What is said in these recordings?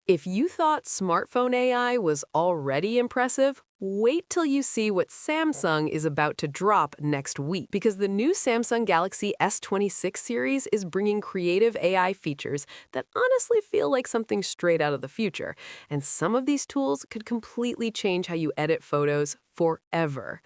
If you thought smartphone AI was already impressive, wait till you see what Samsung is about to drop next week. Because the new Samsung Galaxy S26 series is bringing creative AI features that honestly feel like something straight out of the future. And some of these tools could completely change how you edit photos forever.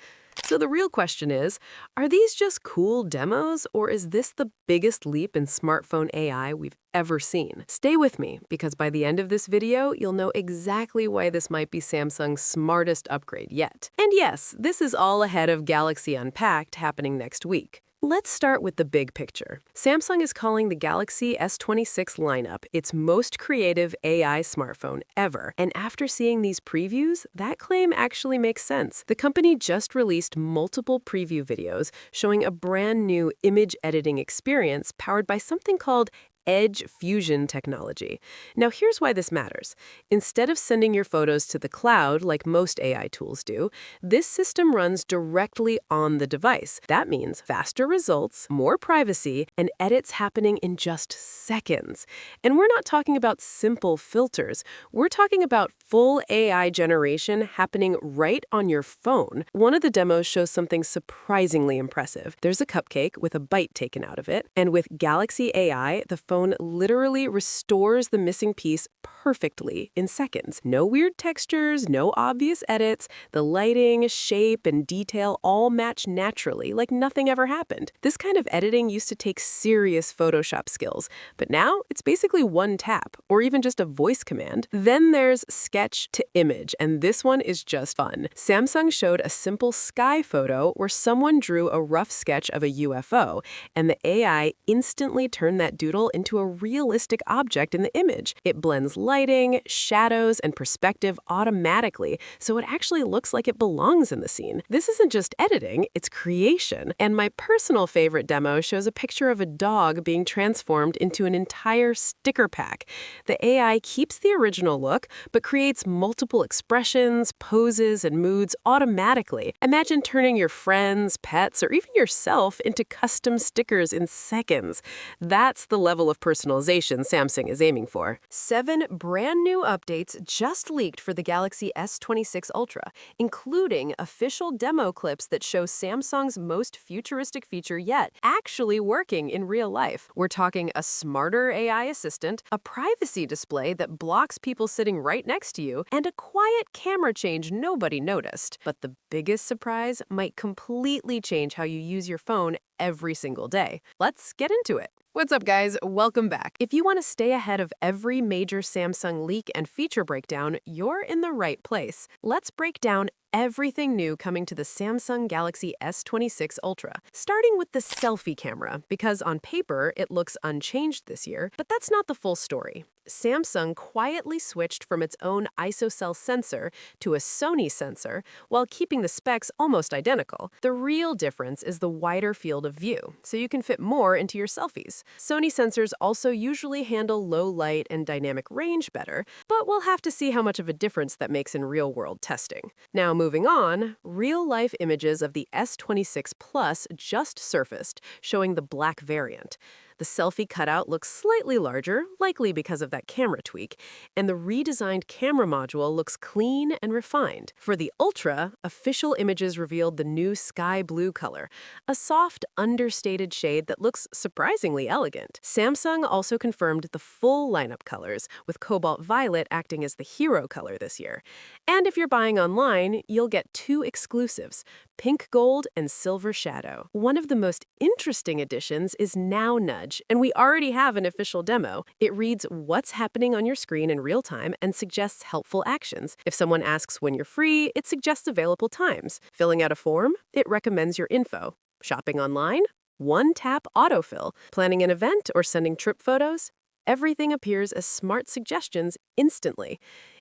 So the real question is, are these just cool demos, or is this the biggest leap in smartphone AI we've ever seen? Stay with me, because by the end of this video, you'll know exactly why this might be Samsung's smartest upgrade yet. And yes, this is all ahead of Galaxy Unpacked happening next week. Let's start with the big picture. Samsung is calling the Galaxy S26 lineup its most creative AI smartphone ever. And after seeing these previews, that claim actually makes sense. The company just released multiple preview videos showing a brand new image editing experience powered by something called Edge Fusion technology. Now, here's why this matters. Instead of sending your photos to the cloud like most AI tools do, this system runs directly on the device. That means faster results, more privacy, and edits happening in just seconds. And we're not talking about simple filters. We're talking about full AI generation happening right on your phone. One of the demos shows something surprisingly impressive. There's a cupcake with a bite taken out of it, and with Galaxy AI, the phone literally restores the missing piece perfectly in seconds. No weird textures, no obvious edits. The lighting, shape, and detail all match naturally, like nothing ever happened. This kind of editing used to take serious Photoshop skills, but now it's basically one tap, or even just a voice command. Then there's sketch to image, and this one is just fun. Samsung showed a simple sky photo where someone drew a rough sketch of a UFO, and the AI instantly turned that doodle into a realistic object in the image. It blends lighting, shadows, and perspective automatically, so it actually looks like it belongs in the scene. This isn't just editing, it's creation. And my personal favorite demo shows a picture of a dog being transformed into an entire sticker pack. The AI keeps the original look, but creates multiple expressions, poses, and moods automatically. Imagine turning your friends, pets, or even yourself into custom stickers in seconds. That's the level of personalization Samsung is aiming for. 7 brand new updates just leaked for the Galaxy S26 Ultra, including official demo clips that show Samsung's most futuristic feature yet actually working in real life. We're talking a smarter AI assistant, a privacy display that blocks people sitting right next to you, and a quiet camera change nobody noticed. But the biggest surprise might completely change how you use your phone every single day. Let's get into it. What's up, guys? Welcome back. If you want to stay ahead of every major Samsung leak and feature breakdown, you're in the right place. Let's break down everything new coming to the Samsung Galaxy S26 Ultra, starting with the selfie camera, because on paper it looks unchanged this year, but that's not the full story. Samsung quietly switched from its own ISOCELL sensor to a Sony sensor while keeping the specs almost identical. The real difference is the wider field of view, so you can fit more into your selfies. Sony sensors also usually handle low light and dynamic range better, but we'll have to see how much of a difference that makes in real-world testing. Now, moving on, real-life images of the S26 Plus just surfaced, showing the black variant. The selfie cutout looks slightly larger, likely because of that camera tweak, and the redesigned camera module looks clean and refined. For the Ultra, official images revealed the new sky blue color, a soft, understated shade that looks surprisingly elegant. Samsung also confirmed the full lineup colors, with cobalt violet acting as the hero color this year. And if you're buying online, you'll get 2 exclusives, pink gold and silver shadow. One of the most interesting additions is Now Nudge, and we already have an official demo. It reads what's happening on your screen in real time and suggests helpful actions. If someone asks when you're free, it suggests available times. Filling out a form, it recommends your info. Shopping online? One-tap autofill. Planning an event or sending trip photos? Everything appears as smart suggestions instantly.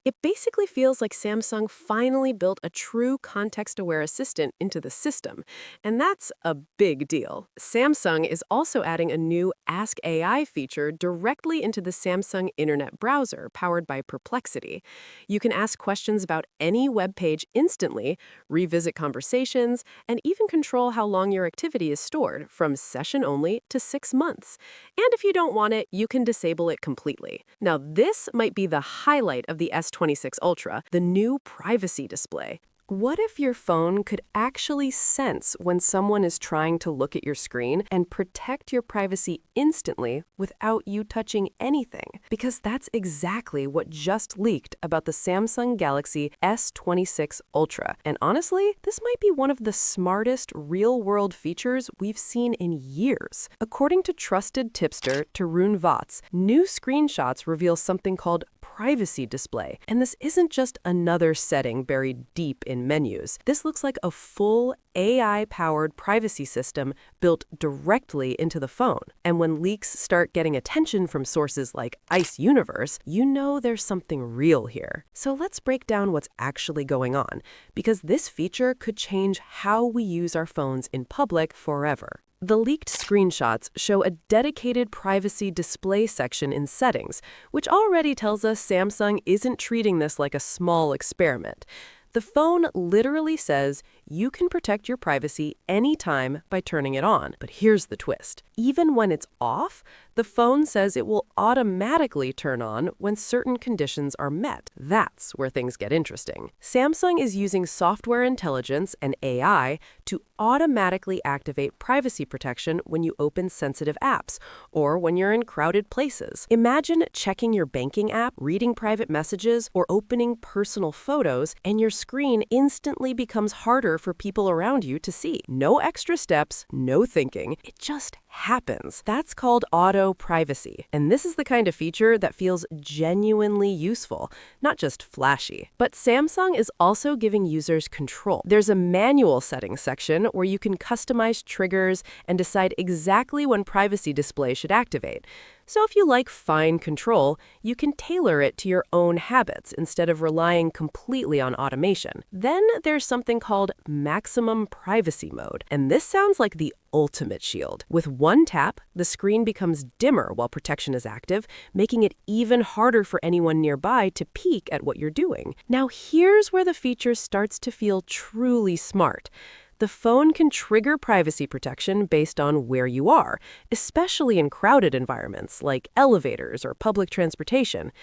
It basically feels like Samsung finally built a true context-aware assistant into the system, and that's a big deal. Samsung is also adding a new Ask AI feature directly into the Samsung Internet browser powered by Perplexity. You can ask questions about any web page instantly, revisit conversations, and even control how long your activity is stored, from session only to 6 months. And if you don't want it, you can disable it completely. Now, this might be the highlight of the S26 Ultra, the new privacy display. What if your phone could actually sense when someone is trying to look at your screen and protect your privacy instantly without you touching anything? Because that's exactly what just leaked about the Samsung Galaxy S26 Ultra. And honestly, this might be one of the smartest real-world features we've seen in years. According to trusted tipster Tarun Vats, new screenshots reveal something called privacy display. And this isn't just another setting buried deep in menus. This looks like a full AI-powered privacy system built directly into the phone. And when leaks start getting attention from sources like ICE Universe, you know there's something real here. So let's break down what's actually going on, because this feature could change how we use our phones in public forever. The leaked screenshots show a dedicated privacy display section in settings, which already tells us Samsung isn't treating this like a small experiment. The phone literally says you can protect your privacy anytime by turning it on. But here's the twist. Even when it's off, the phone says it will automatically turn on when certain conditions are met. That's where things get interesting. Samsung is using software intelligence and AI to automatically activate privacy protection when you open sensitive apps or when you're in crowded places. Imagine checking your banking app, reading private messages, or opening personal photos, and your screen instantly becomes harder for people around you to see. No extra steps, no thinking. It just happens. That's called auto privacy. And this is the kind of feature that feels genuinely useful, not just flashy. But Samsung is also giving users control. There's a manual settings section where you can customize triggers and decide exactly when privacy display should activate. So if you like fine control, you can tailor it to your own habits instead of relying completely on automation. Then there's something called maximum privacy mode, and this sounds like the ultimate shield. With one tap, the screen becomes dimmer while protection is active, making it even harder for anyone nearby to peek at what you're doing. Now here's where the feature starts to feel truly smart. The phone can trigger privacy protection based on where you are, especially in crowded environments like elevators or public transportation.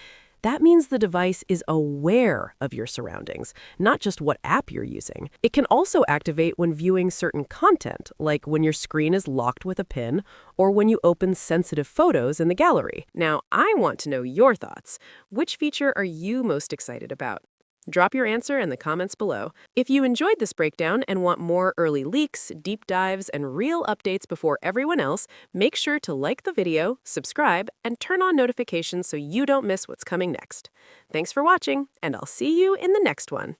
That means the device is aware of your surroundings, not just what app you're using. It can also activate when viewing certain content, like when your screen is locked with a pin or when you open sensitive photos in the gallery. Now, I want to know your thoughts. Which feature are you most excited about? Drop your answer in the comments below. If you enjoyed this breakdown and want more early leaks, deep dives, and real updates before everyone else, make sure to like the video, subscribe, and turn on notifications so you don't miss what's coming next. Thanks for watching, and I'll see you in the next one.